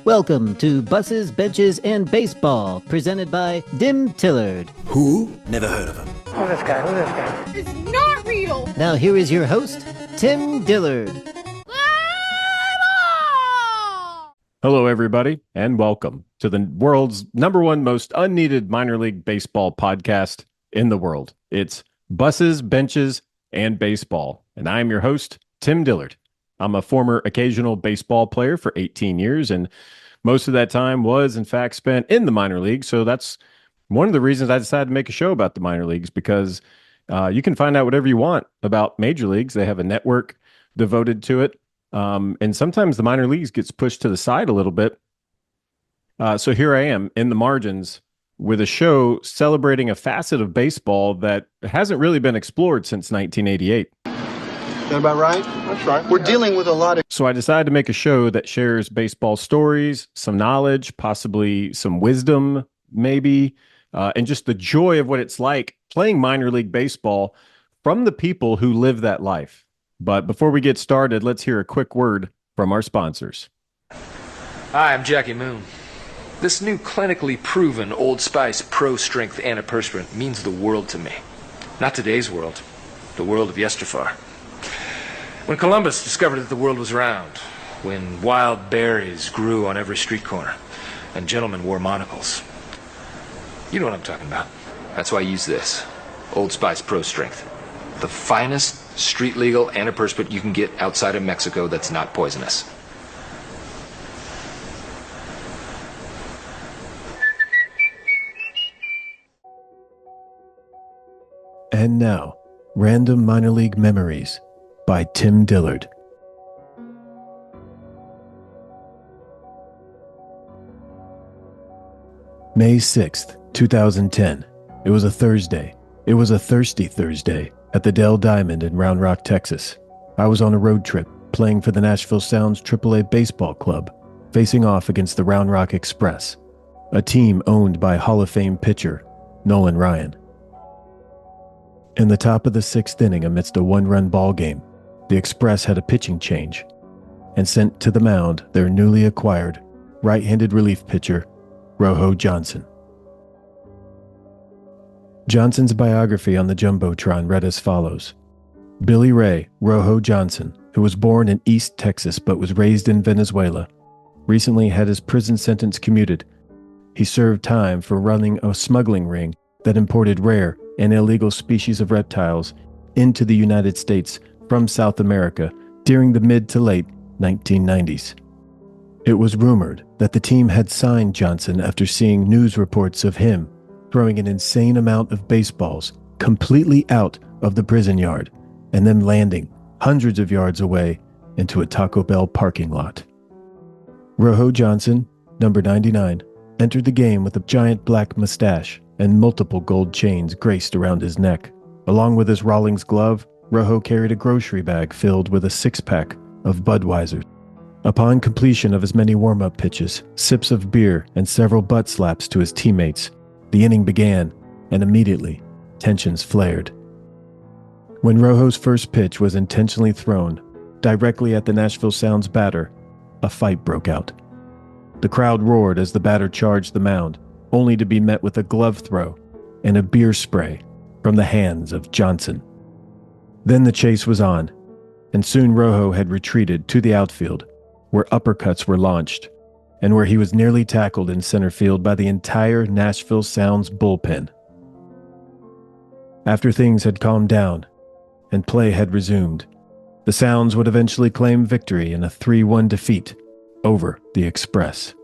Welcome to Buses, Benches, and Baseball, presented by Dimtroduction. Who? Never heard of him. Who's this guy? It's not real! Now here is your host, Tim Dillard. Hello, everybody, and welcome to the world's #1 most unneeded minor league baseball podcast in the world. It's Buses, Benches, and Baseball, and I'm your host, Tim Dillard. I'm a former occasional baseball player for 18 years, and most of that time was, in fact, spent in the minor leagues. So that's one of the reasons I decided to make a show about the minor leagues, because you can find out whatever you want about major leagues. They have a network devoted to it. And sometimes the minor leagues gets pushed to the side a little bit. So here I am in the margins with a show celebrating a facet of baseball that hasn't really been explored since 1988. That about right? That's right. We're dealing with a lot of... So I decided to make a show that shares baseball stories, some knowledge, possibly some wisdom, maybe, and just the joy of what it's like playing minor league baseball from the people who live that life. But before we get started, let's hear a quick word from our sponsors. Hi, I'm Jackie Moon. This new clinically proven Old Spice Pro Strength antiperspirant means the world to me. Not today's world, the world of yesterfar. When Columbus discovered that the world was round, when wild berries grew on every street corner, and gentlemen wore monocles. You know what I'm talking about. That's why I use this, Old Spice Pro Strength. The finest street-legal antiperspirant you can get outside of Mexico that's not poisonous. And now, Random Minor League Memories by Tim Dillard. May 6th, 2010. It was a Thursday. It was a thirsty Thursday at the Dell Diamond in Round Rock, Texas. I was on a road trip playing for the Nashville Sounds AAA Baseball Club, facing off against the Round Rock Express, a team owned by Hall of Fame pitcher Nolan Ryan. In the top of the 6th inning, amidst a one-run ball game, the Express had a pitching change and sent to the mound their newly acquired right-handed relief pitcher, Rojo Johnson. Johnson's biography on the Jumbotron read as follows. Billy Ray Rojo Johnson, who was born in East Texas but was raised in Venezuela, recently had his prison sentence commuted. He served time for running a smuggling ring that imported rare and illegal species of reptiles into the United States from South America during the mid to late 1990s. It was rumored that the team had signed Johnson after seeing news reports of him throwing an insane amount of baseballs completely out of the prison yard and then landing hundreds of yards away into a Taco Bell parking lot. Rojo Johnson, number 99, entered the game with a giant black mustache and multiple gold chains graced around his neck. Along with his Rawlings glove, Rojo carried a grocery bag filled with a 6-pack of Budweiser. Upon completion of his many warm-up pitches, sips of beer, and several butt slaps to his teammates, the inning began, and immediately, tensions flared. When Rojo's first pitch was intentionally thrown directly at the Nashville Sounds batter, a fight broke out. The crowd roared as the batter charged the mound, only to be met with a glove throw and a beer spray from the hands of Johnson. Then the chase was on, and soon Rojo had retreated to the outfield, where uppercuts were launched, and where he was nearly tackled in center field by the entire Nashville Sounds bullpen. After things had calmed down and play had resumed, the Sounds would eventually claim victory in a 3-1 defeat over the Express.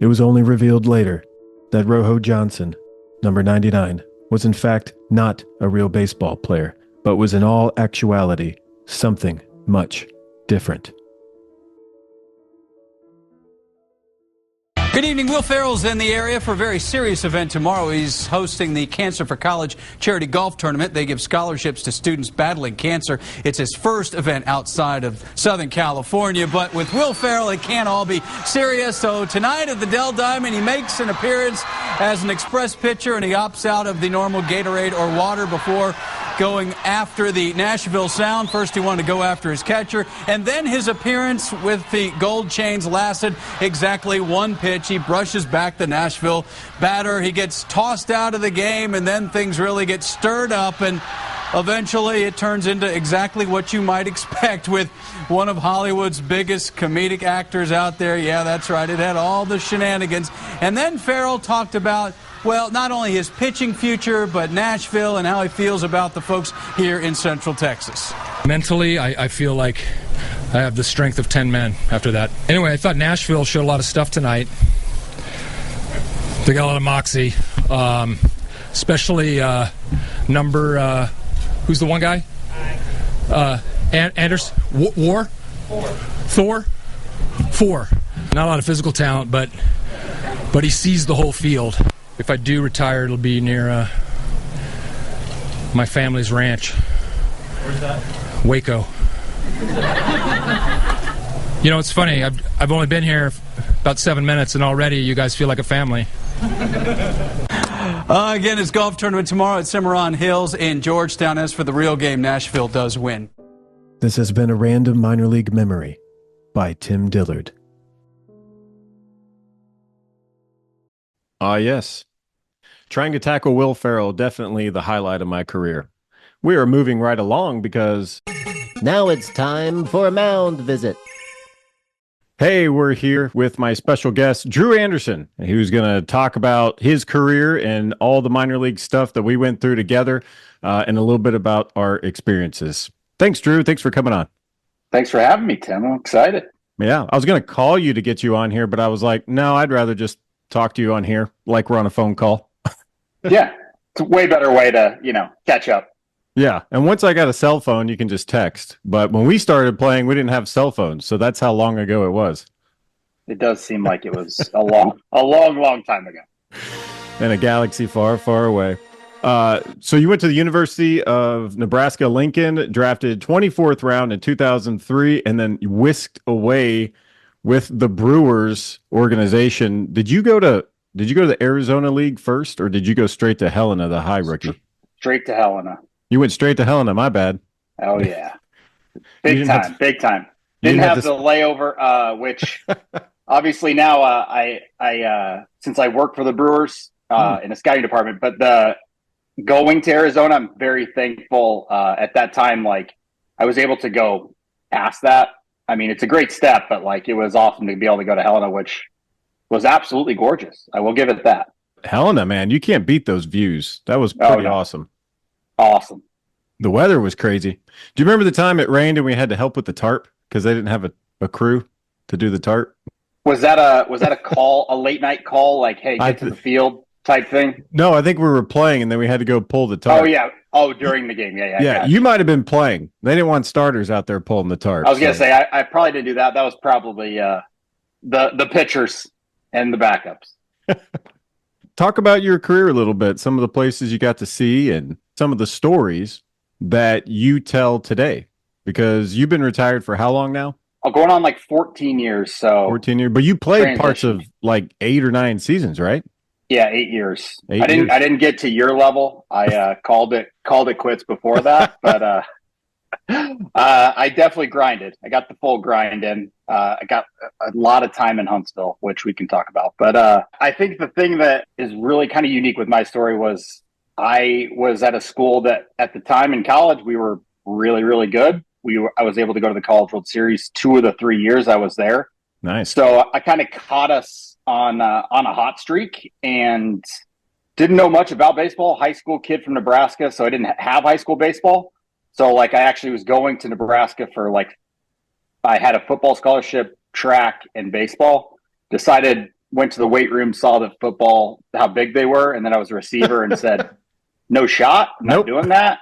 It was only revealed later that Rojo Johnson, number 99, was in fact not a real baseball player, but was in all actuality something much different. Good evening. Will Ferrell's in the area for a very serious event tomorrow. He's hosting the Cancer for College charity golf tournament. They give scholarships to students battling cancer. It's his first event outside of Southern California. But with Will Ferrell, it can't all be serious. So tonight at the Dell Diamond, he makes an appearance as an Express pitcher, and he opts out of the normal Gatorade or water before going after the Nashville Sound. First, he wanted to go after his catcher, and then his appearance with the gold chains lasted exactly one pitch. He brushes back the Nashville batter. He gets tossed out of the game, and then things really get stirred up, and eventually it turns into exactly what you might expect with one of Hollywood's biggest comedic actors out there. Yeah, that's right. It had all the shenanigans. And then Farrell talked about, well, not only his pitching future, but Nashville and how he feels about the folks here in Central Texas. Mentally, I feel like I have the strength of 10 men after that. Anyway, I thought Nashville showed a lot of stuff tonight. They got a lot of moxie, especially number, who's the one guy? Anders? War? Thor? Four. Not a lot of physical talent, but he sees the whole field. If I do retire, it'll be near my family's ranch. Where's that? Waco. You know, it's funny. I've only been here about 7 minutes, and already you guys feel like a family. Again, it's golf tournament tomorrow at Cimarron Hills in Georgetown. As for the real game, Nashville does win. This has been a random minor league memory by Tim Dillard. Yes. Trying to tackle Will Ferrell, definitely the highlight of my career. We are moving right along because Now it's time for a Mound visit. hey, we're here with my special guest, Drew Anderson, who's going to talk about his career and all the minor league stuff that we went through together, and a little bit about our experiences. Thanks, Drew. Thanks for coming on. Thanks for having me, Tim. I'm excited. Yeah, I was going to call you to get you on here, but I was like, no, I'd rather just talk to you on here like we're on a phone call. Yeah, it's a way better way to, catch up. Yeah, and once I got a cell phone, you can just text. But when we started playing, we didn't have cell phones, so that's how long ago it was. It does seem like it was a long time ago. In a galaxy far, far away. So you went to the University of Nebraska-Lincoln, drafted 24th round in 2003, and then whisked away with the Brewers organization. Did you go to the Arizona League first, or did you go straight to Helena, the high rookie? Straight to Helena. You went straight to Helena, my bad. Oh, yeah. Big time. Didn't have the layover, which obviously now I since I work for the Brewers in the scouting department, but going to Arizona, I'm very thankful. At that time, I was able to go past that. I mean, it's a great step, but it was awesome to be able to go to Helena, which was absolutely gorgeous. I will give it that. Helena, man, you can't beat those views. That was pretty awesome. Awesome. The weather was crazy. Do you remember the time it rained and we had to help with the tarp because they didn't have a crew to do the tarp? Was that a call, a late night call, hey, get to the field type thing? No, I think we were playing and then we had to go pull the tarp. Oh yeah. Oh, during the game. Yeah. Yeah, you might have been playing. They didn't want starters out there pulling the tarp. I was gonna say I probably didn't do that. That was probably the pitchers and the backups. Talk about your career a little bit. Some of the places you got to see and some of the stories that you tell today, because you've been retired for how long now? Going on 14 years. So 14 years, but you played parts of 8 or 9 seasons, right? Yeah, 8 years. 8 I years. didn't get to your level. I called it quits before that, but I definitely grinded. I got the full grind in. I got a lot of time in Huntsville, which we can talk about. But I think the thing that is really kind of unique with my story was I was at a school that at the time in college, we were really, really good. I was able to go to the College World Series 2 of the 3 years I was there. Nice. So I kind of caught us on a hot streak and didn't know much about baseball. High school kid from Nebraska, so I didn't have high school baseball. So I actually was going to Nebraska for I had a football scholarship, track, and baseball. Went to the weight room, saw the football, how big they were, and then I was a receiver and said, no shot, I'm not doing that.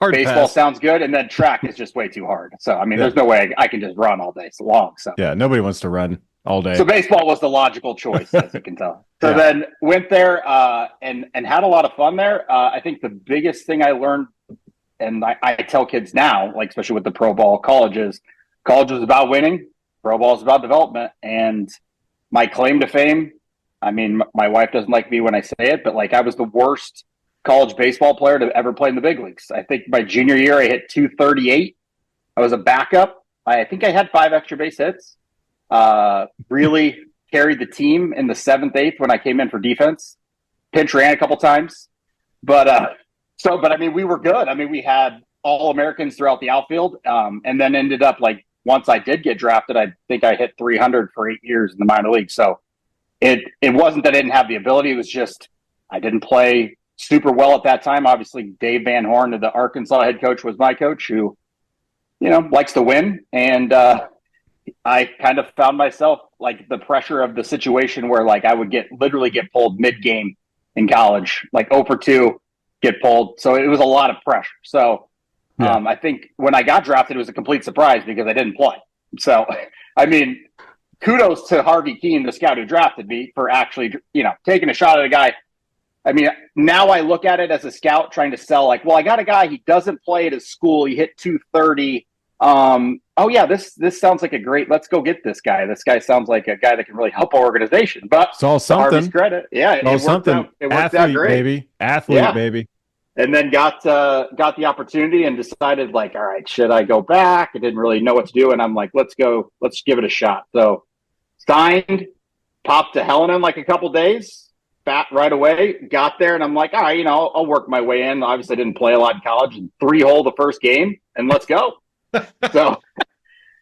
Baseball sounds good, and then track is just way too hard. So, there's no way I can just run all day long. So yeah, nobody wants to run all day. So baseball was the logical choice, as you can tell. So then went there and had a lot of fun there. I think the biggest thing I learned, and I tell kids now, especially with the pro ball college is about winning, pro ball is about development. And my claim to fame, my wife doesn't like me when I say it, but I was the worst college baseball player to ever play in the big leagues. I think my junior year, I hit 238. I was a backup. I think I had 5 extra base hits. Really carried the team in the 7th, 8th when I came in for defense. Pinch ran a couple times. But I mean, we were good. I mean, we had all Americans throughout the outfield, and then ended up like once I did get drafted, I think I hit 300 for 8 years in the minor league. So it wasn't that I didn't have the ability. It was just I didn't play super well at that time. Obviously, Dave Van Horn, the Arkansas head coach, was my coach who, likes to win. And I kind of found myself like the pressure of the situation where like I would literally get pulled mid-game in college, like 0 for 2, get pulled. So it was a lot of pressure. So I think when I got drafted, it was a complete surprise because I didn't play. So, I mean, kudos to Harvey Keene, the scout who drafted me, for actually, taking a shot at a guy. I mean, now I look at it as a scout trying to sell, like, well, I got a guy, he doesn't play at his school, he hit 230. Oh yeah, this sounds like let's go get this guy. This guy sounds like a guy that can really help our organization. But it's all something. Harvey's credit, yeah, it worked out great. Baby. Athlete, baby. And then got the opportunity and decided, like, all right, should I go back? I didn't really know what to do, and I'm like, let's give it a shot. So signed, popped to Helena in like a couple days. Right away, got there, and I'm like, all right, I'll work my way in. Obviously, I didn't play a lot in college, and 3-hole the first game, and let's go. So,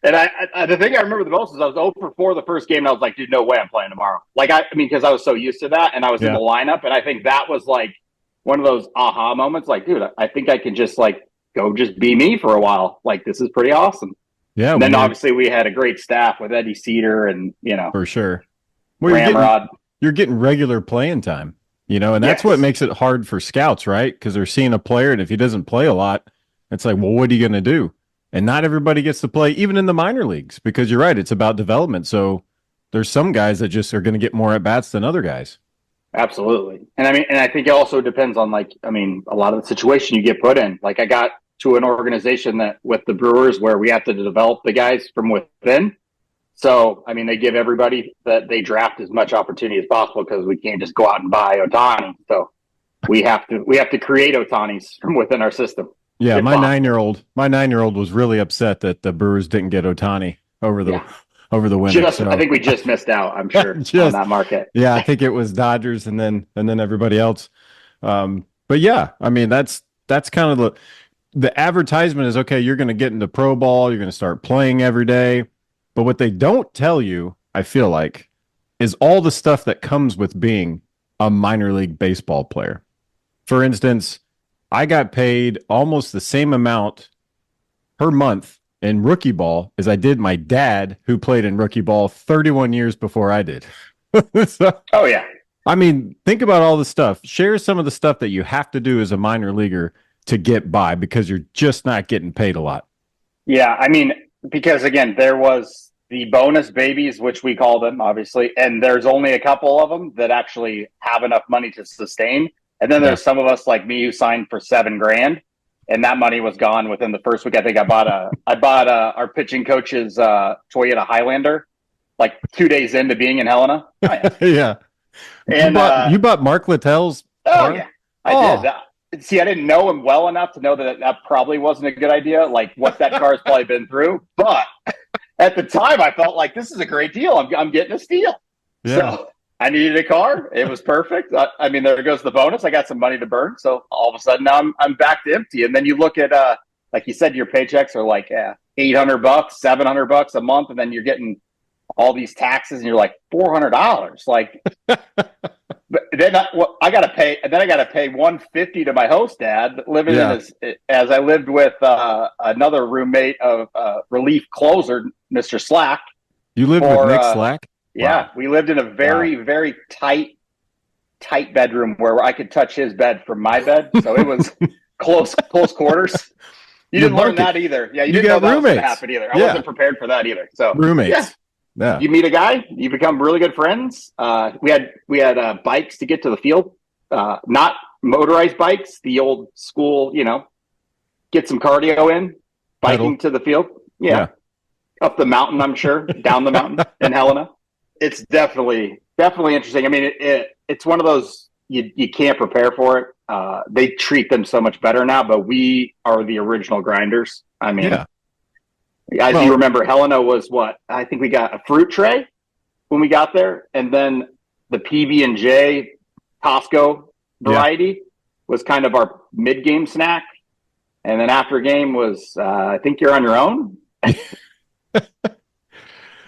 and I the thing I remember the most is I was 0 for 4 the first game, and I was like, dude, no way I'm playing tomorrow. Like, I mean, because I was so used to that, and I was in the lineup, and I think that was like one of those aha moments. Like, dude, I think I can just like go just be me for a while. Like, this is pretty awesome. Yeah. And then obviously we had a great staff with Eddie Cedar and for sure. Well, Ramrod. You're getting regular playing time, and that's what makes it hard for scouts, right? Because they're seeing a player, and if he doesn't play a lot, it's like, well, what are you going to do? And not everybody gets to play, even in the minor leagues, because you're right, it's about development. So there's some guys that just are going to get more at bats than other guys. Absolutely. And I think it also depends on a lot of the situation you get put in. Like, I got to an organization that with the Brewers where we have to develop the guys from within. So, they give everybody that they draft as much opportunity as possible because we can't just go out and buy Ohtani. So we have to create Ohtanis from within our system. Yeah, my 9-year-old was really upset that the Brewers didn't get Ohtani over the winter. I think we just missed out, I'm sure, on that market. Yeah, I think it was Dodgers and then everybody else. But yeah, that's kind of the advertisement is, okay, you're going to get into pro ball, you're going to start playing every day. But what they don't tell you, I feel like, is all the stuff that comes with being a minor league baseball player. For instance, I got paid almost the same amount per month in rookie ball as I did my dad, who played in rookie ball 31 years before I did. So, oh, yeah. Think about all the stuff. Share some of the stuff that you have to do as a minor leaguer to get by because you're just not getting paid a lot. Yeah, because, again, there was the bonus babies, which we call them, obviously, and there's only a couple of them that actually have enough money to sustain. And then there's some of us like me who signed for $7,000, and that money was gone within the first week. I think I bought our pitching coach's Toyota Highlander like 2 days into being in Helena. Yeah. And you bought Mark Littell's car? Yeah, I did. See, I didn't know him well enough to know that probably wasn't a good idea, like what that car's probably been through. But at the time, I felt like this is a great deal. I'm getting a steal. Yeah. So I needed a car. It was perfect. There goes the bonus. I got some money to burn. So all of a sudden now I'm back to empty. And then you look at, like you said, your paychecks are like $800, $700 a month. And then you're getting all these taxes and you're like $400. Like, but then I got to pay. And then I got to pay $150 to my host dad living in as I lived with another roommate of relief closer, Mr. Slack. You lived with Nick Slack? Yeah, wow. We lived in a very, very tight bedroom where I could touch his bed from my bed. So it was close quarters. You didn't learn that either. Yeah, you didn't know that was going to happen either. I wasn't prepared for that either. So roommates. Yeah. You meet a guy, you become really good friends. We had bikes to get to the field, not motorized bikes, the old school, get some cardio in, biking to the field. Yeah. Up the mountain, I'm sure, down the mountain in Helena. It's definitely interesting. It's one of those you can't prepare for it. They treat them so much better now, but we are the original grinders. I mean, as you remember, Helena was what? I think we got a fruit tray when we got there, and then the PB&J Costco variety was kind of our mid-game snack. And then after game was, I think you're on your own.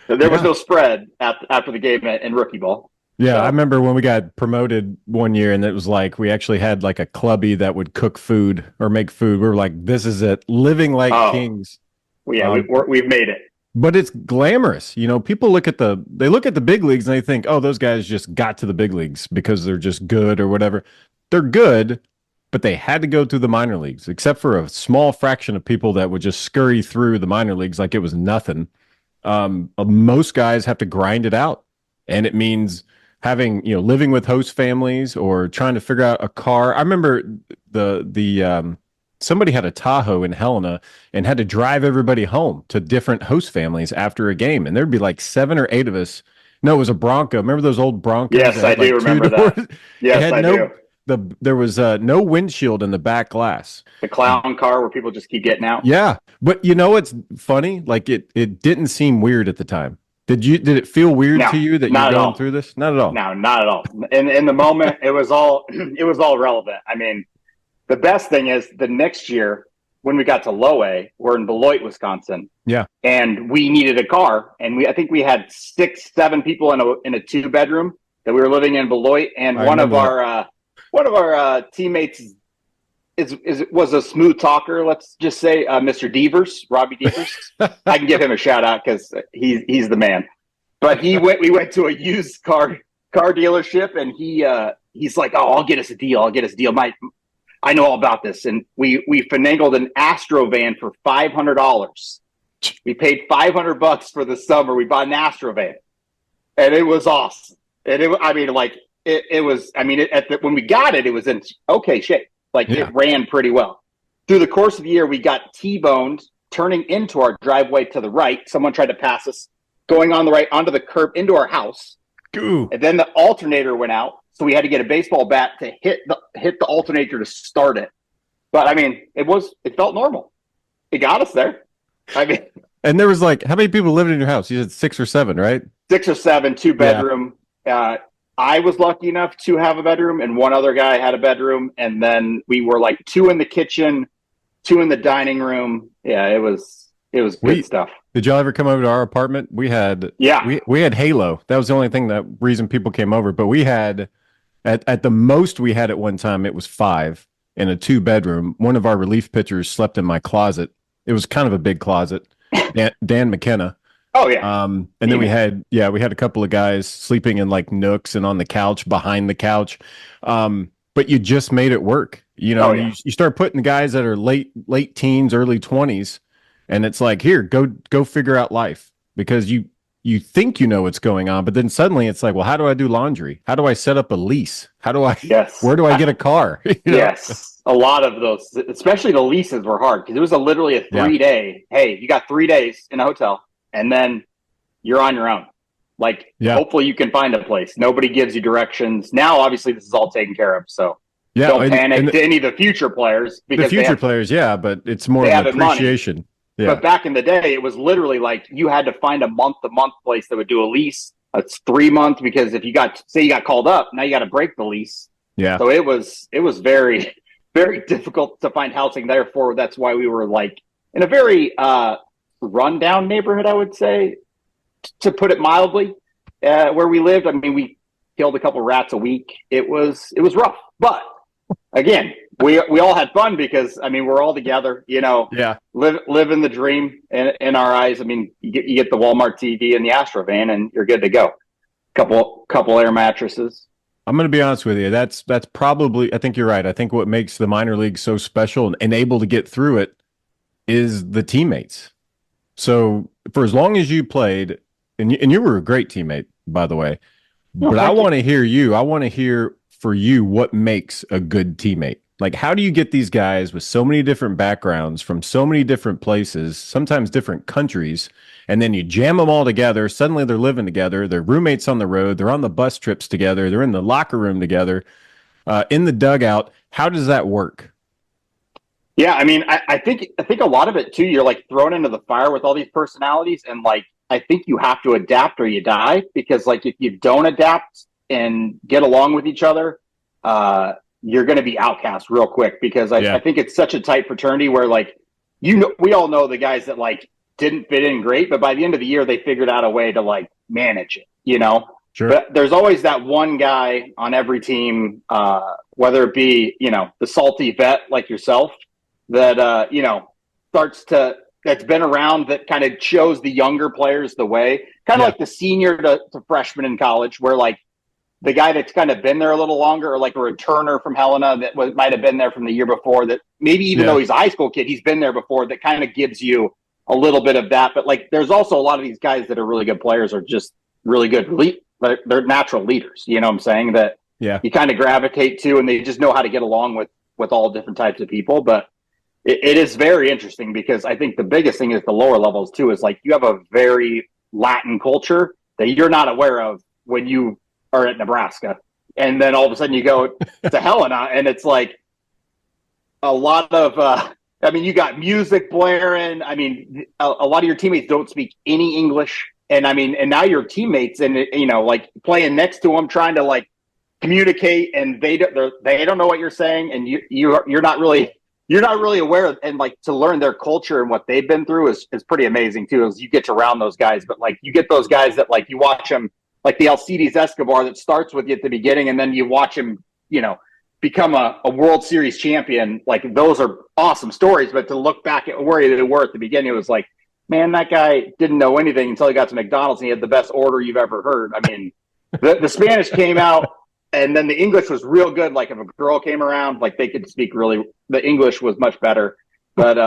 There was no spread after the game in rookie ball. Yeah, So, I remember when we got promoted one year, and it was like we actually had like a clubby that would cook food or make food. We were like, "This is it, living like kings." Yeah, we've made it. But it's glamorous, you know. People look at the big leagues and they think, "Oh, those guys just got to the big leagues because they're just good or whatever." They're good, but they had to go through the minor leagues, except for a small fraction of people that would just scurry through the minor leagues like it was nothing. Most guys have to grind it out, and it means having, living with host families or trying to figure out a car. I remember somebody had a Tahoe in Helena and had to drive everybody home to different host families after a game, and there'd be like 7 or 8 of us. No, it was a Bronco. Remember those old Broncos? Yes, I do remember that. Yes, I do. There was no windshield in the back glass. The clown car where people just keep getting out. Yeah, but you know what's funny? Like it didn't seem weird at the time. Did it feel weird to you that you're going through this? Not at all. No, not at all. In the moment, it was all relevant. I mean, the best thing is the next year when we got to Low A, we're in Beloit, Wisconsin. Yeah, and we needed a car, and I think we had 6-7 people in a 2-bedroom that we were living in Beloit, and one of our teammates was a smooth talker. Let's just say Mr. Devers, Robbie Devers. I can give him a shout out because he's the man. But we went to a used car dealership, and he's like, "Oh, I'll get us a deal. I know all about this." And we finagled an Astro van for $500. We paid $500 for the summer. We bought an Astro van, and it was awesome. And when we got it, it was in okay shape. It ran pretty well. Through the course of the year, we got T-boned turning into our driveway to the right. Someone tried to pass us, going on the right onto the curb into our house. Ooh. And then the alternator went out, so we had to get a baseball bat to hit the alternator to start it. But I mean, it felt normal. It got us there. I mean, and there was how many people living in your house? You said 6 or 7, right? 6 or 7, 2-bedroom. Yeah. I was lucky enough to have a bedroom, and one other guy had a bedroom, and then we were 2 in the kitchen, 2 in the dining room. Yeah, it was good stuff. Did y'all ever come over to our apartment? We had we had Halo. That was the only reason people came over. But we had at the most we had at one time, it was 5 in a 2-bedroom. One of our relief pitchers slept in my closet. It was kind of a big closet. Dan McKenna. Oh yeah. And then we had a couple of guys sleeping in nooks and on the couch, behind the couch. But you just made it work. You start putting guys that are late teens, early 20s, and it's here, go figure out life, because you think you know what's going on, but then suddenly it's well, how do I do laundry? How do I set up a lease? Where do I get a car? Yes. A lot of those, especially the leases, were hard because it was literally a 3-day. Hey, you got 3 days in a hotel, and then you're on your own. Hopefully you can find a place. Nobody gives you directions. Now, obviously, this is all taken care of. So don't panic to any of the future players. Because but it's more of an appreciation. Money. Yeah. But back in the day, it was literally you had to find a month-to-month place that would do a lease. It's 3 months, because if you got called up, now you got to break the lease. Yeah. So it was very, very difficult to find housing. Therefore, that's why we were in a very rundown neighborhood, I would say, to put it mildly, where we lived. I mean, we killed a couple rats a week. It was rough, but again, we all had fun because we're all together. Living the dream in our eyes. I mean, you get the Walmart TV and the Astro van, and you're good to go. Couple air mattresses. I'm going to be honest with you. That's probably, I think you're right. I think what makes the minor league so special and able to get through it is the teammates. So for as long as you played, and you were a great teammate, by the way, but I want to hear you. I want to hear for you what makes a good teammate. How do you get these guys with so many different backgrounds from so many different places, sometimes different countries, and then you jam them all together. Suddenly they're living together. They're roommates on the road. They're on the bus trips together. They're in the locker room together. In the dugout, how does that work? Yeah, I mean, I think a lot of it too. You're like thrown into the fire with all these personalities, and like I think you have to adapt or you die. Because like if you don't adapt and get along with each other, you're going to be outcast real quick. Because I think it's such a tight fraternity where like we all know the guys that like didn't fit in great, but by the end of the year they figured out a way to like manage it. Sure. But there's always that one guy on every team, whether it be the salty vet like yourself that that's been around, that kind of shows the younger players the way, kind of like the senior to freshman in college, where like the guy that's kind of been there a little longer, or like a returner from Helena that might have been there from the year before, that maybe even though he's a high school kid, he's been there before, that kind of gives you a little bit of that. But like there's also a lot of these guys that are really good players, are just really good they're natural leaders, you know what I'm saying, that you kind of gravitate to, and they just know how to get along with all different types of people. But it is very interesting, because I think the biggest thing is the lower levels too, is like you have a very Latin culture that you're not aware of when you are at Nebraska. And then all of a sudden you go to Helena, and it's like a lot of, you got music blaring. I mean, a lot of your teammates don't speak any English. And I mean, and now your teammates and, like playing next to them, trying to like communicate, and they don't know what you're saying. And you're not really aware of, and like to learn their culture and what they've been through is pretty amazing too, as you get to round those guys. But like you get those guys that like you watch them, like the Alcides Escobar that starts with you at the beginning, and then you watch him, become a World Series champion. Like those are awesome stories. But to look back at where they were at the beginning, it was like, man, that guy didn't know anything until he got to McDonald's and he had the best order you've ever heard. I mean, the Spanish came out, and then the English was real good. Like if a girl came around, like they could speak the English was much better. But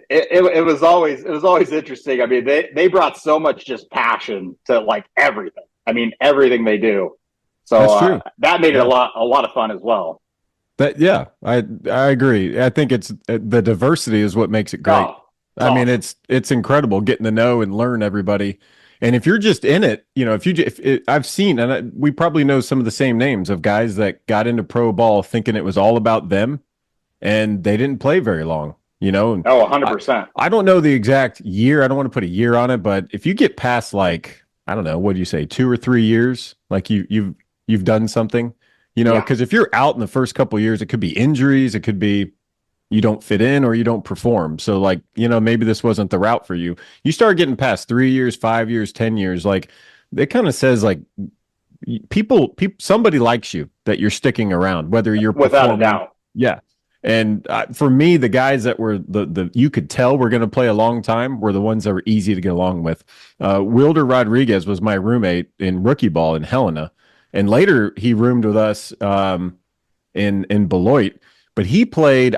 it was always interesting. I mean, they brought so much just passion to like everything. I mean, everything they do. So that made it a lot of fun as well. I agree. I think it's the diversity is what makes it great. I mean, it's incredible getting to know and learn everybody. And if you're just in it, I've seen, and we probably know some of the same names of guys that got into pro ball thinking it was all about them, and they didn't play very long, And 100%. I don't know the exact year. I don't want to put a year on it, but if you get past like, I don't know, what do you say, 2 or 3 years, like you've done something, because if you're out in the first couple of years, it could be injuries, it could be you don't fit in or you don't perform. So like, maybe this wasn't the route for you. You start getting past 3 years, 5 years, 10 years. Like it kind of says like people, somebody likes you, that you're sticking around, whether you're without a doubt. Yeah. And for me, the guys that were you could tell were going to play a long time were the ones that were easy to get along with. Wilder Rodriguez was my roommate in rookie ball in Helena. And later he roomed with us in Beloit, but he played.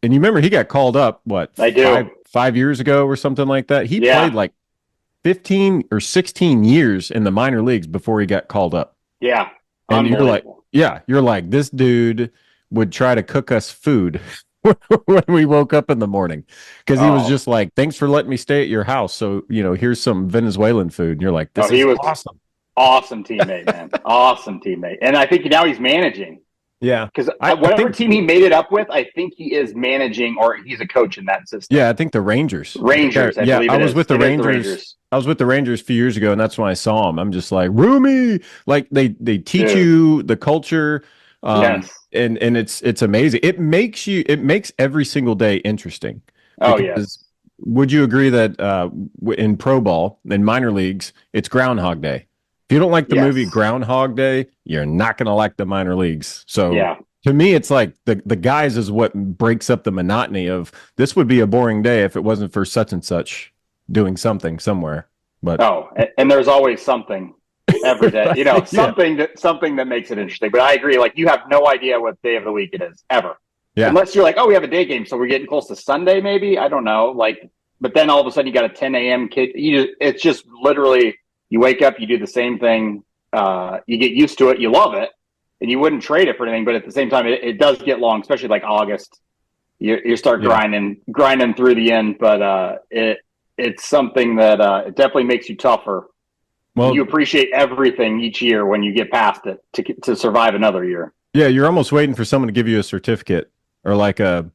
And you remember he got called up, I do. 5 years ago or something like that? He played like 15 or 16 years in the minor leagues before he got called up. Yeah. And you're like, this dude would try to cook us food when we woke up in the morning. Because he was just like, thanks for letting me stay at your house. So, here's some Venezuelan food. And you're like, this is awesome. Awesome teammate, man. Awesome teammate. And I think now he's managing. Yeah, because whatever team he made it up with, I think he is managing, or he's a coach in that system. Yeah, I think the Rangers. I was with the Rangers. I was with the Rangers a few years ago, and that's when I saw him. I'm just like, Roomy, like they teach you the culture, and it's amazing. It makes every single day interesting. Would you agree that in pro ball, in minor leagues, it's Groundhog Day? If you don't like the movie Groundhog Day, you're not going to like the minor leagues. So to me, it's like the guys is what breaks up the monotony of this would be a boring day if it wasn't for such and such doing something somewhere. But and there's always something every day, something that makes it interesting. But I agree. Like you have no idea what day of the week it is ever. Yeah. Unless you're like, we have a day game, so we're getting close to Sunday, maybe. I don't know. Like, but then all of a sudden you got a 10 a.m. kid. It's just literally. You wake up, you do the same thing, you get used to it, you love it, and you wouldn't trade it for anything. But at the same time, it does get long, especially like August. You start grinding through the end, but it's something that it definitely makes you tougher. Well, you appreciate everything each year when you get past it to survive another year. Yeah, you're almost waiting for someone to give you a certificate or like a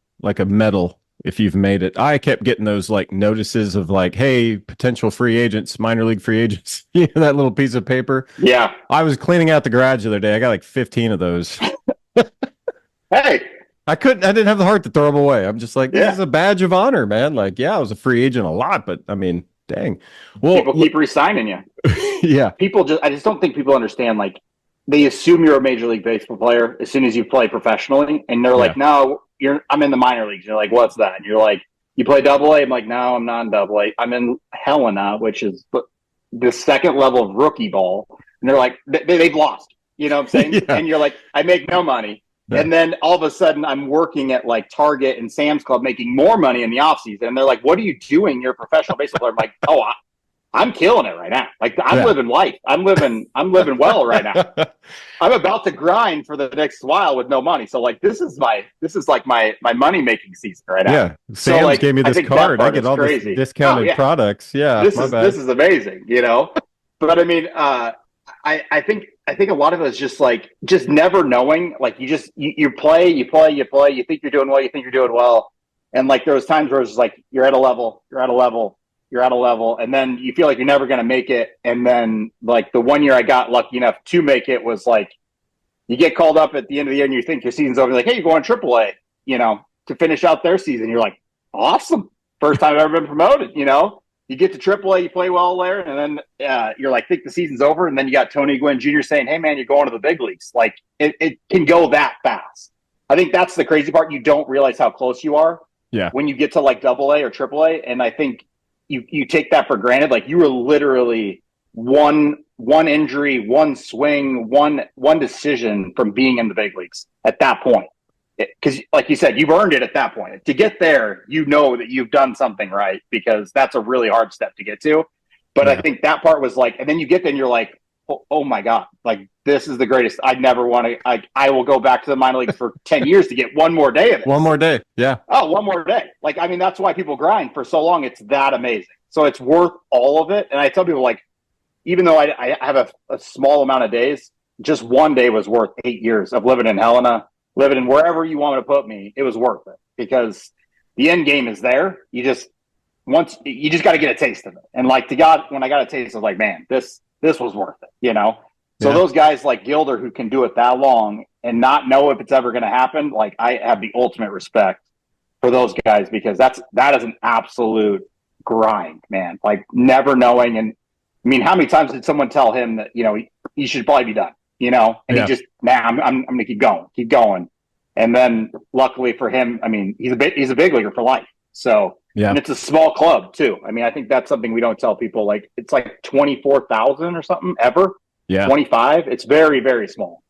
medal if you've made it. I kept getting those like notices of like, hey, potential free agents, minor league free agents. You know, that little piece of paper. Yeah. I was cleaning out the garage the other day. I got like 15 of those. Hey. I didn't have the heart to throw them away. I'm just like, this Yeah. is a badge of honor, man. Like, yeah, I was a free agent a lot, but I mean, dang. Well, People keep re-signing you. Yeah. I just don't think people understand, like, they assume you're a Major League Baseball player as soon as you play professionally. And they're like, no, I'm in the minor leagues. You're like, what's that? And you're like, you play Double A? I'm like, no, I'm not in Double A. I'm in Helena, which is the second level of rookie ball. And they're like, they've lost. You know what I'm saying? Yeah. And you're like, I make no money. Yeah. And then all of a sudden I'm working at like Target and Sam's Club making more money in the offseason. And they're like, what are you doing? You're a professional baseball player. I'm like, oh, I'm killing it right now. Like I'm living life. I'm living well right now. I'm about to grind for the next while with no money. So like this is like my money making season right now. Yeah. Sam's like, gave me this card. I get all these discounted products. Yeah. This is amazing, you know? But I mean, I think a lot of it is just never knowing. Like you play, you think you're doing well, and like there was times where it's like you're at a level, and then you feel like you're never going to make it. And then like the one year I got lucky enough to make it was like you get called up at the end of the year and you think your season's over. You're like, hey, you're going AAA, you know, to finish out their season. You're like, awesome, first time I've ever been promoted, you know. You get to AAA, you play well there, and then you're like, think the season's over, and then you got Tony Gwynn Jr. saying, hey, man, you're going to the big leagues. Like, it can go that fast. I think that's the crazy part. You don't realize how close you are when you get to, like, AA or AAA, and I think you take that for granted. Like, you were literally one injury, one swing, one decision from being in the big leagues at that point. Because like you said, you've earned it at that point. To get there, you know that you've done something right, because that's a really hard step to get to. But I think that part was like, and then you get there and you're like, oh my God, like this is the greatest. I never want to, I will go back to the minor leagues for 10 years to get one more day of it. One more day. Yeah. Oh, one more day. Like, I mean, that's why people grind for so long. It's that amazing. So it's worth all of it. And I tell people, like, even though I have a small amount of days, just one day was worth 8 years of living in Helena. Living in wherever you want to put me, it was worth it, because the end game is there. You just got to get a taste of it. And like to God, when I got a taste, I was like, man, this was worth it, you know? So those guys like Gilder who can do it that long and not know if it's ever going to happen, like I have the ultimate respect for those guys, because that is an absolute grind, man. Like never knowing. And I mean, how many times did someone tell him that, you know, he should probably be done? You know, and he just, I'm going to keep going. And then luckily for him, I mean, he's a big leaguer for life. So, and it's a small club too. I mean, I think that's something we don't tell people. Like it's like 24,000 or something ever. Yeah. 25. It's very, very small.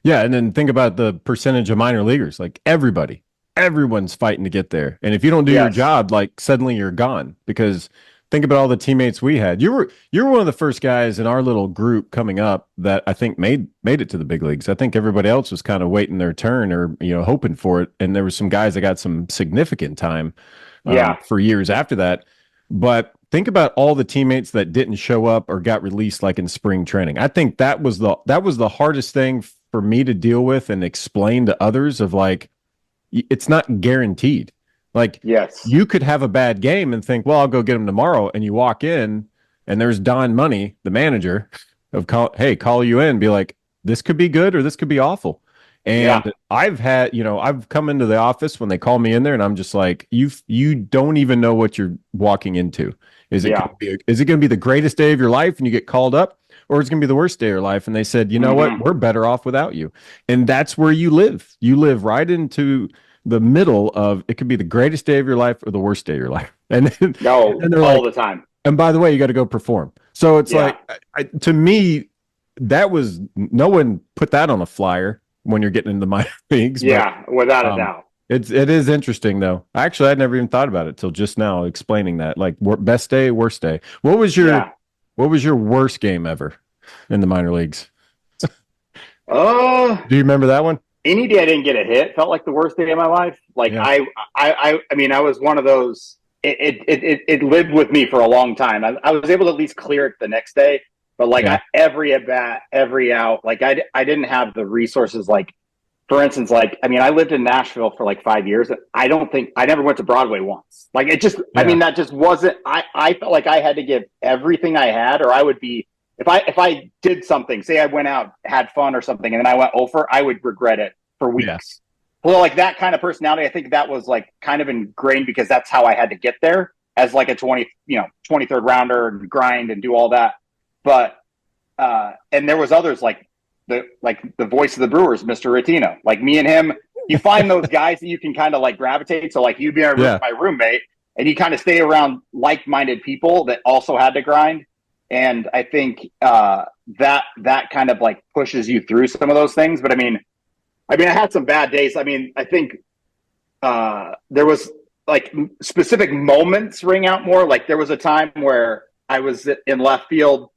Yeah. And then think about the percentage of minor leaguers, like everyone's fighting to get there. And if you don't do your job, like suddenly you're gone, because think about all the teammates we had. You were one of the first guys in our little group coming up that I think made it to the big leagues. I think everybody else was kind of waiting their turn, or hoping for it. And there were some guys that got some significant time for years after that. But think about all the teammates that didn't show up or got released like in spring training. I think that was the hardest thing for me to deal with and explain to others, of like, it's not guaranteed. Like, you could have a bad game and think, well, I'll go get him tomorrow. And you walk in and there's Don Money, the manager, call you in, be like, this could be good or this could be awful. And I've come into the office when they call me in there and I'm just like, you don't even know what you're walking into. Is it going to be the greatest day of your life and you get called up, or it's going to be the worst day of your life? And they said, you know what, we're better off without you. And that's where you live. You live right into the middle of, it could be the greatest day of your life or the worst day of your life. And then, all the time. And by the way, you got to go perform. So it's like, to me, that was, no one put that on a flyer when you're getting into the minor leagues. Yeah, but, without a doubt. It is interesting though. Actually, I'd never even thought about it till just now explaining that. Like best day, worst day. What was your worst game ever in the minor leagues? Do you remember that one? Any day I didn't get a hit felt like the worst day of my life. Like I mean, I was one of those. It lived with me for a long time. I was able to at least clear it the next day, but like every at bat, every out, like I didn't have the resources like for instance, like, I mean, I lived in Nashville for like 5 years. I never went to Broadway once. Like, it just, I mean, that just wasn't, I felt like I had to give everything I had, or I would be, if I did something, say I went out, had fun or something, and then I went over, I would regret it for weeks. Yeah. Well, like that kind of personality, I think that was like kind of ingrained because that's how I had to get there as like a 23rd rounder and grind and do all that. But, and there was others like the voice of the Brewers, Mr. Rattino, like me and him, you find those guys that you can kind of like gravitate. So like you'd be my roommate and you kind of stay around like-minded people that also had to grind. And I think that kind of like pushes you through some of those things. But I mean, I had some bad days. I mean, I think there was like specific moments ring out more. Like there was a time where I was in left field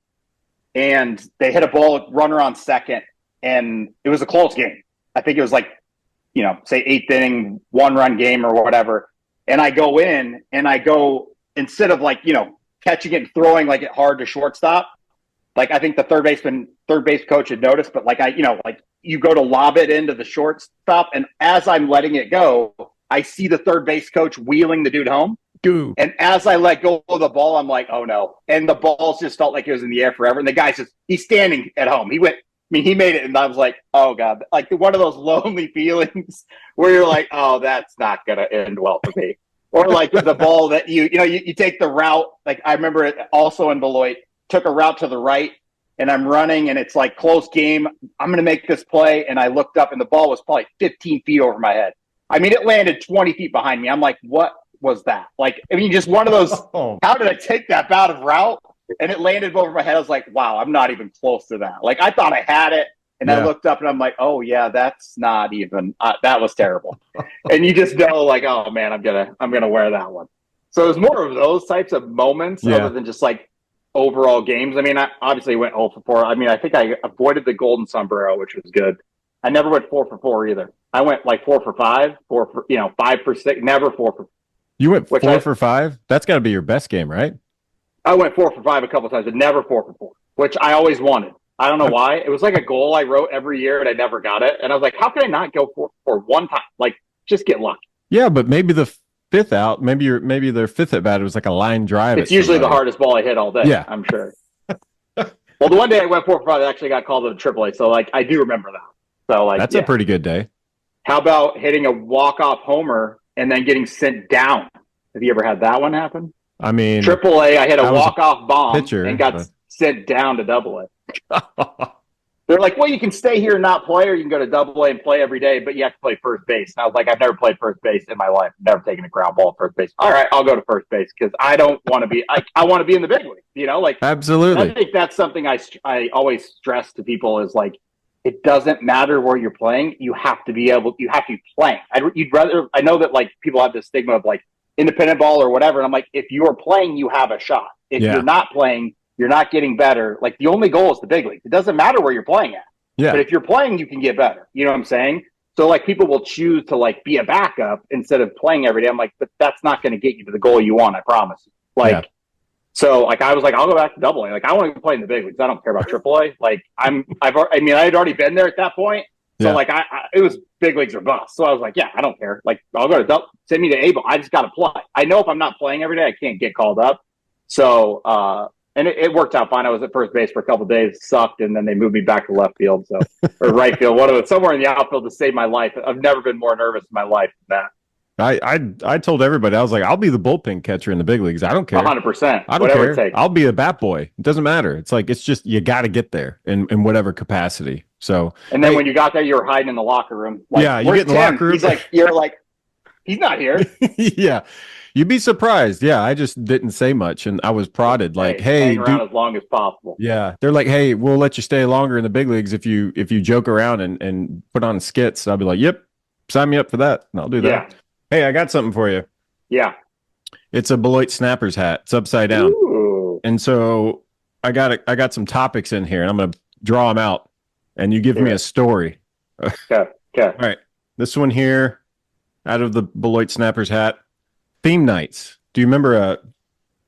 and they hit a ball, runner on second, and it was a close game. I think it was like, say 8th inning, 1-run game or whatever. And I go in and I go, instead of like, catching it and throwing like it hard to shortstop, like I think the third base coach had noticed, but like like you go to lob it into the shortstop, and as I'm letting it go, I see the third base coach wheeling the dude home. Dude. And as I let go of the ball, I'm like, oh no. And the balls just felt like it was in the air forever. And the guy's he's standing at home. He made it. And I was like, oh God, like one of those lonely feelings where you're like, oh, that's not going to end well for me. Or like the ball that you take the route. Like I remember it also in Beloit, took a route to the right and I'm running and it's like close game. I'm going to make this play. And I looked up and the ball was probably 15 feet over my head. I mean, it landed 20 feet behind me. I'm like, what was that? Like, I mean, just one of those, how did I take that bad of route? And it landed over my head. I was like, wow, I'm not even close to that. Like, I thought I had it. And I looked up and I'm like, oh yeah, that's not even, that was terrible. And you just know like, oh man, I'm going to wear that one. So it was more of those types of moments other than just like overall games. I mean, I obviously went 0 for 4. I mean, I think I avoided the golden sombrero, which was good. I never went 4 for 4 either. I went like 4 for 5, 4 for, 5 for 6, never 4 for. You went 4 for 5? That's got to be your best game, right? I went 4 for 5 a couple of times, but never 4 for 4, which I always wanted. I don't know why. It was like a goal I wrote every year, and I never got it. And I was like, how can I not go 4 for 1 time? Like, just get lucky. Yeah, but maybe the fifth out, maybe their fifth at bat, it was like a line drive. It's usually the hardest ball I hit all day. Yeah, I'm sure. Well, the one day I went 4 for 5, I actually got called to AAA, so like I do remember that. So like that's a pretty good day. How about hitting a walk-off homer and then getting sent down? Have you ever had that one happen? I mean, AAA, I hit a walk-off bomb and got sent down to AA. They're like, well, you can stay here and not play, or you can go to AA and play every day, but you have to play first base. And I was like, I've never played first base in my life. Never taken a ground ball at first base. All right, I'll go to first base because I don't want to be. I want to be in the big league. Like absolutely. I think that's something I always stress to people is like, it doesn't matter where you're playing. You have to be playing. I know that like people have this stigma of like independent ball or whatever. And I'm like, if you're playing, you have a shot. If you're not playing, you're not getting better. Like the only goal is the big league. It doesn't matter where you're playing at. Yeah. But if you're playing, you can get better. You know what I'm saying? So like people will choose to like be a backup instead of playing every day. I'm like, but that's not going to get you to the goal you want. I promise you. Like, so like I was like, I'll go back to AA. Like I want to play in the big leagues. I don't care about AAA. Like I had already been there at that point. So like it was big leagues or bust. So I was like, yeah, I don't care. Like I'll go to send me to A ball. I just got to play. I know if I'm not playing every day, I can't get called up. So and it worked out fine. I was at first base for a couple of days, sucked, and then they moved me back to left field, or right field, somewhere in the outfield to save my life. I've never been more nervous in my life than that. I told everybody, I was like, I'll be the bullpen catcher in the big leagues. I don't care. 100%. I don't care. I'll be a bat boy. It doesn't matter. It's like, it's just, you got to get there in whatever capacity. So, and then when you got there, you were hiding in the locker room. Like, yeah, you get in the locker room. You're like, he's not here. Yeah. You'd be surprised. Yeah, I just didn't say much, and I was prodded like, "Hey, hang around as long as possible." Yeah, they're like, "Hey, we'll let you stay longer in the big leagues if you joke around and put on skits." I'll be like, "Yep, sign me up for that, and I'll do that." Yeah. Hey, I got something for you. Yeah, it's a Beloit Snappers hat. It's upside down, Ooh. And so I got some topics in here, and I'm gonna draw them out, and you give me a story. Okay. All right, this one here, out of the Beloit Snappers hat. Theme nights. Do you remember a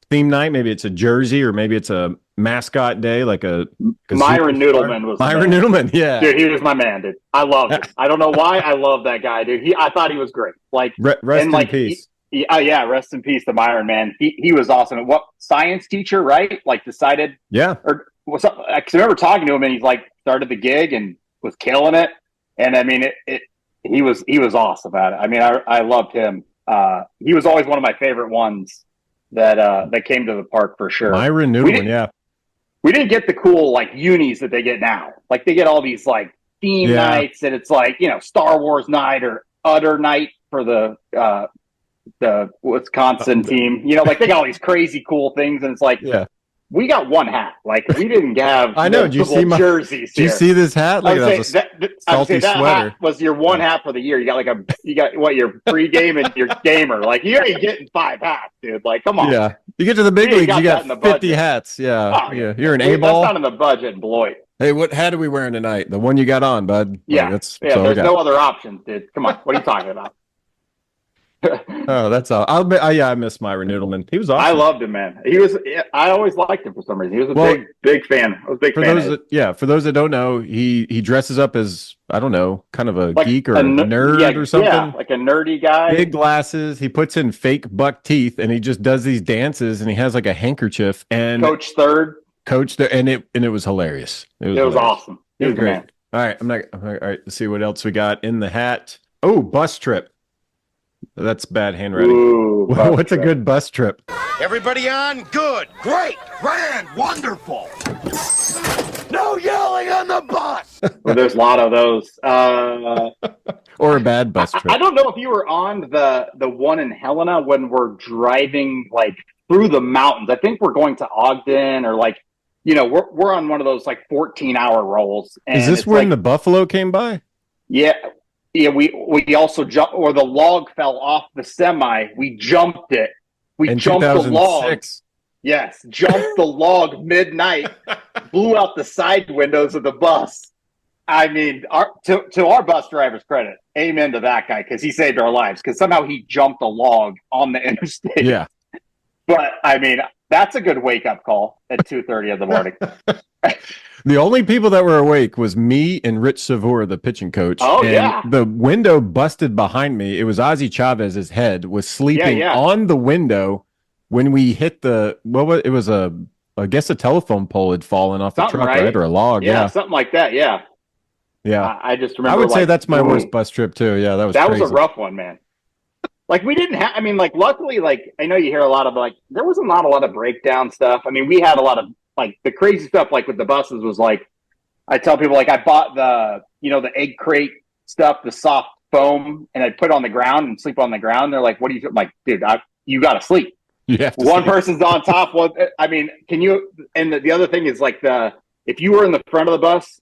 theme night? Maybe it's a jersey or maybe it's a mascot day, like a Myron Noodleman was Myron Noodleman. Yeah, dude, he was my man, dude. I loved him. I don't know why I love that guy, dude. I thought he was great. Like rest in peace. Yeah, rest in peace to Myron, man. He was awesome. What science teacher, right? Like decided, or what's up? I remember talking to him, and he's like started the gig and was killing it. And I mean, he was awesome at it. I mean, I loved him. He was always one of my favorite ones that came to the park for sure. Myron Noodleman, we didn't get the cool like unis that they get now. Like they get all these like theme nights, and it's like Star Wars night or Utter night for the Wisconsin team. Like they got all these crazy cool things, and it's like we got one hat. Like we didn't have I know. Do you see my jerseys? Do you see this hat? Like that hat was your one hat for the year. You got your pregame and your gamer. Like you ain't getting 5 hats, dude. Like come on. Yeah, you get to the big leagues, you got 50 hats. Yeah, You're an A-ball. That's not in the budget, Beloit. Hey, what hat are we wearing tonight? The one you got on, bud. Yeah, there's no other options, dude. Come on, what are you talking about? Oh, that's all. I miss Myron Noodleman. He was awesome. I loved him, man. I always liked him for some reason. He was a big fan. I was a big fan. For those that don't know, he dresses up as, I don't know, kind of a geek or a nerd or something. Yeah, like a nerdy guy. Big glasses. He puts in fake buck teeth, and he just does these dances, and he has like a handkerchief and coach third, and it was hilarious. It was awesome. It was great. Man. All right, all right. Let's see what else we got in the hat. Oh, bus trip. That's bad handwriting. Ooh, what's a good bus trip? Everybody on? Good. Great. Grand. Wonderful. No yelling on the bus. Well, there's a lot of those. Or a bad bus trip. I don't know if you were on the one in Helena when we're driving like through the mountains. I think we're going to Ogden or like, we're on one of those like 14-hour rolls. And is this when the buffalo came by? Yeah. Yeah, we also jumped, or the log fell off the semi. We jumped it. We jumped the log. Yes, jumped the log midnight, blew out the side windows of the bus. I mean, to our bus driver's credit, amen to that guy, because he saved our lives, because somehow he jumped a log on the interstate. Yeah. But, I mean, that's a good wake-up call at 2:30 in the morning. The only people that were awake was me and Rich Savour, the pitching coach. Oh, and yeah. The window busted behind me. It was Ozzie Chavez's head was sleeping on the window when we hit it was I guess a telephone pole had fallen off the truck, right? Or a log. Yeah, something like that. Yeah. Yeah. I just remember. I would say that's my worst bus trip too. Yeah, that was crazy. Was a rough one, man. Like we didn't have, luckily, like I know you hear a lot of like, there was not a lot of breakdown stuff. I mean, we had a lot of like the crazy stuff, like with the buses was like, I tell people like I bought the egg crate stuff, the soft foam, and I'd put it on the ground and sleep on the ground. They're like, what do you, I'm like, dude, you got to sleep. One person's on top. Well, I mean, can you, and the other thing is like if you were in the front of the bus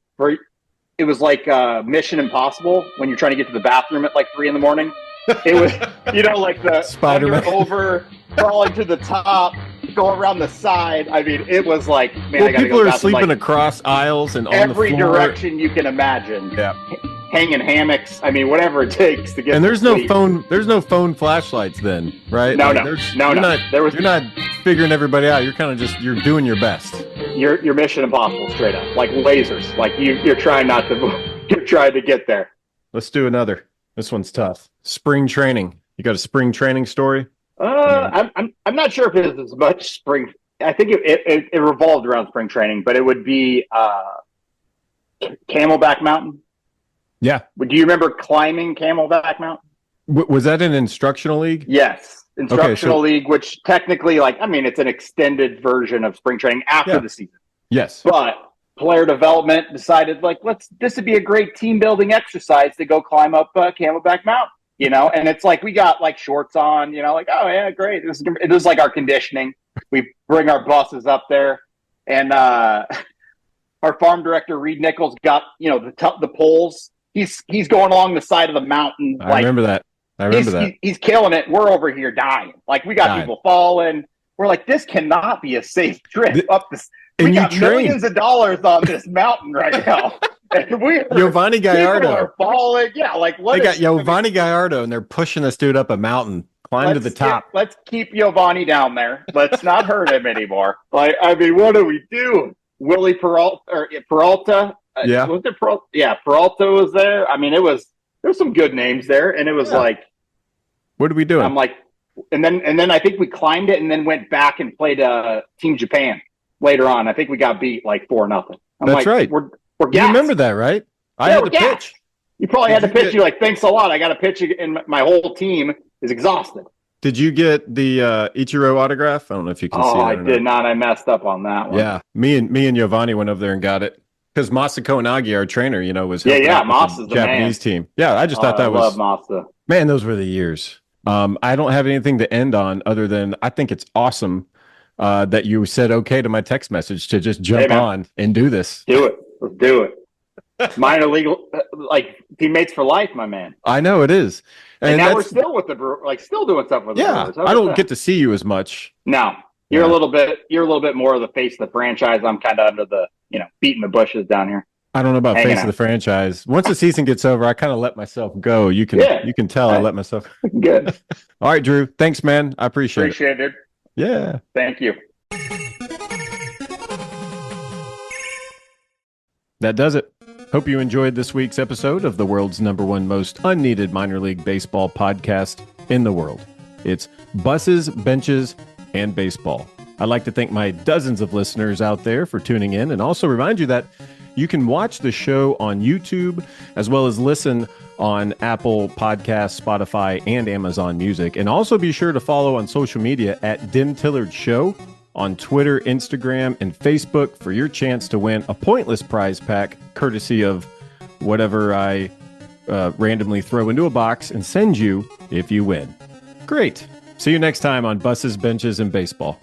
it was like Mission Impossible when you're trying to get to the bathroom at like 3 a.m. It was, like the Spider-Man over, crawling to the top, go around the side. I mean, it was like, man, I gotta people go are sleeping across aisles and on the floor. Every direction you can imagine. Yeah. Hanging hammocks. I mean, whatever it takes to get. And there's no phone. There's no phone flashlights then, right? No. You're not figuring everybody out. You're kind of you're doing your best. You're Mission Impossible straight up, like lasers. Like you're trying not to. You're trying to get there. Let's do another. This one's tough. Spring training. You got a spring training story? I'm not sure if it is as much spring. I think it revolved around spring training, but it would be Camelback Mountain. Yeah. Do you remember climbing Camelback Mountain? Was that an instructional league? Yes, instructional league, which technically, it's an extended version of spring training after the season. Yes, but player development decided this would be a great team building exercise to go climb up Camelback Mountain. And it's like we got like shorts on. Like, oh yeah, great. It was like our conditioning. We bring our buses up there, and our farm director Reed Nichols got the poles. He's going along the side of the mountain. I remember that. He's killing it. We're over here dying. Like we got people falling. We're like, this cannot be a safe trip up this. We got millions of dollars on this mountain right now. Giovanni Gallardo are falling. Yeah, like what? They got Giovanni Gallardo, and they're pushing this dude up a mountain, Climb to the top. Let's keep Giovanni down there. Let's not hurt him anymore. Like, I mean, what do we do? Willie Peralta. Yeah. Was it Peralta? Yeah, Peralta was there. I mean, there's some good names there, and it was like, what are we doing? I'm like, and then I think we climbed it and then went back and played Team Japan later on. I think we got beat like 4-0. That's right. We're You gassed. remember that, right? I had to pitch. You probably had to pitch. You're like, thanks a lot. I got to pitch, and my whole team is exhausted. Did you get the Ichiro autograph? I don't know if you can see it. I did not. I messed up on that one. Yeah, me and Giovanni went over there and got it because Masako Inagi, our trainer, was helping out with Masa's the Japanese team. Yeah, I just thought that was. I love Masa. Man, those were the years. I don't have anything to end on other than I think it's awesome that you said okay to my text message to just jump on and do this. Do it. Let's do it. Minor league, like teammates for life, my man. I know it is. And now we're still with the still doing stuff with the Brewers. I don't get to see you as much. No, you're a little bit more of the face of the franchise. I'm kind of under the, beating the bushes down here. I don't know about face of the franchise. Once the season gets over, I kind of let myself go. You can tell I let myself. Good. All right, Drew. Thanks, man. I appreciate it. It. Yeah. Thank you. That does it. Hope you enjoyed this week's episode of the world's #1 most unneeded minor league baseball podcast in the world. It's Buses, Benches, and Baseball. I'd like to thank my dozens of listeners out there for tuning in and also remind you that you can watch the show on YouTube as well as listen on Apple Podcasts, Spotify, and Amazon Music. And also be sure to follow on social media at Dimtroduction Show on Twitter, Instagram, and Facebook for your chance to win a pointless prize pack courtesy of whatever I randomly throw into a box and send you if you win. Great. See you next time on Buses, Benches, and Baseball.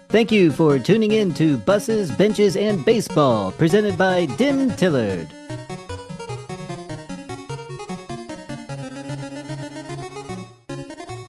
Thank you for tuning in to Buses, Benches, and Baseball, presented by Dim Tillard.